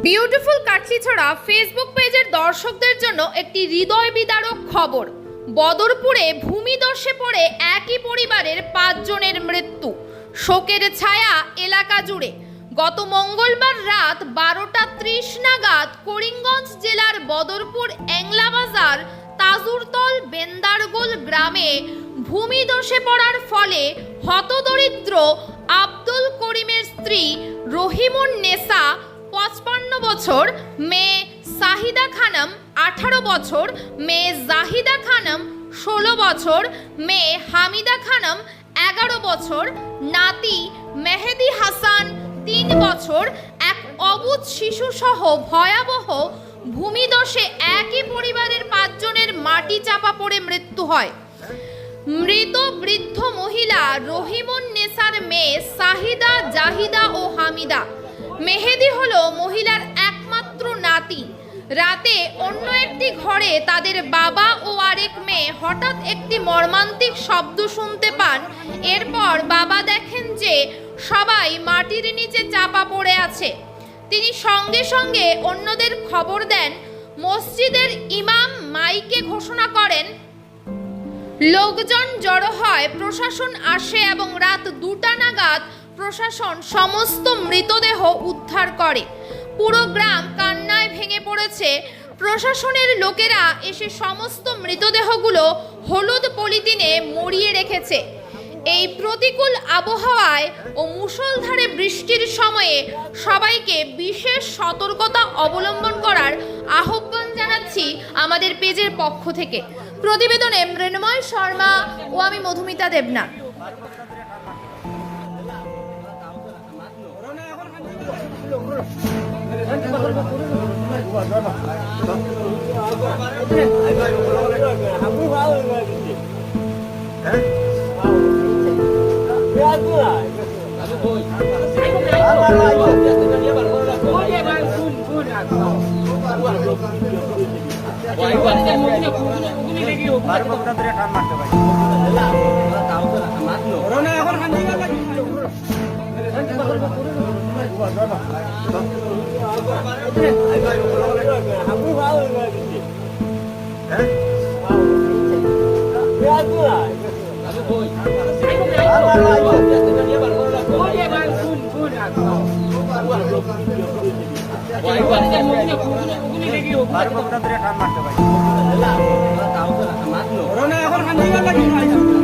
Beautiful Katlichhara Facebook পেজের দর্শকদের জন্য একটি হৃদয় বিদারক খবর। বদরপুরে ভূমিধসে পড়ে একই পরিবারের 5 জনের মৃত্যু। শোকের ছায়া এলাকা জুড়ে। গত মঙ্গলবার রাত 12:30 নাগাদ করিমগঞ্জ জেলার বদরপুর এংলাবাজার তাজুরতল বেন্দারগোল গ্রামে ভূমিধসে পড়ার ফলে হতদরিদ্র আব্দুল করিমের স্ত্রী রহিমুন নেসা 55 বছর, মেয়ে সাহিদা খানম 18 বছর, মেয়ে জাহিদা খানম 16 বছর, মেয়ে হামিদা খানম 11 বছর, নাতি মেহেদি হাসান 3 বছর, এক অবুঝ শিশু সহ ভয়াবহ ভূমিধসে একই পরিবারের 5 জনের মাটি চাপা পড়ে মৃত্যু হয়। মৃত বৃদ্ধ মহিলা রহিমুন নেসার মেয়ে সাহিদা, জাহিদা ও হামিদা। মেহেদি হলো মহিলার একমাত্র নাতি। রাতে অন্য একটি ঘরে তাদের বাবা ও আরেক মেয়ে হঠাৎ একটি মর্মান্তিক শব্দ শুনতে পান। এরপর বাবা দেখেন যে সবাই মাটির নিচে চাপা পড়ে আছে। তিনি সঙ্গে সঙ্গে অন্যদের খবর দেন। মসজিদের ইমাম মাইকে ঘোষণা করেন। লোকজন জড়ো হয়, প্রশাসন আসে এবং রাত 2টা নাগাদ প্রশাসন সমস্ত মৃতদেহ উদ্ধার করে। পুরো গ্রাম কান্নায় ভেঙে পড়েছে। প্রশাসনের লোকেরা এসে সমস্ত মৃতদেহগুলো হলুদ পলিথিনে মুড়িয়ে রেখেছে। এই প্রতিকূল আবহাওয়ায় ও মুষলধারে বৃষ্টির সময়ে সবাইকে বিশেষ সতর্কতা অবলম্বন করার আহ্বান জানাচ্ছি আমাদের পেজের পক্ষ থেকে। প্রতিবেদনে মৃন্ময় শর্মা ও আমি মধুমিতা দেবনাথ। এখন